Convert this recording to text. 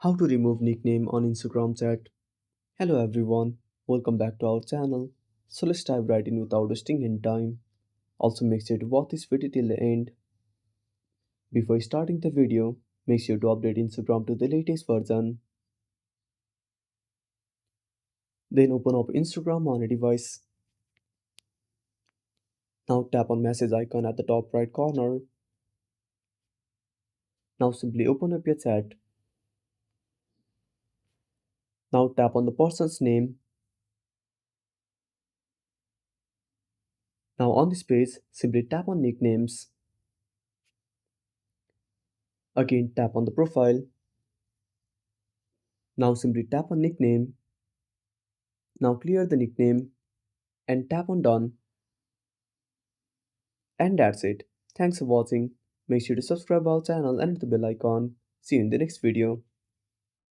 How to remove nickname on Instagram chat. Hello everyone, welcome back to our channel. So let's dive right in without wasting any time. Also make sure to watch this video till the end. Before starting the video, make sure to update Instagram to the latest version. Then open up Instagram on a device. Now tap on message icon at the top right corner. Now simply open up your chat. Now tap on the person's name. Now on this page, simply tap on nicknames. Again tap on the profile. Now simply tap on nickname. Now clear the nickname and tap on done. And that's it. Thanks for watching. Make sure to subscribe our channel and hit the bell icon. See you in the next video.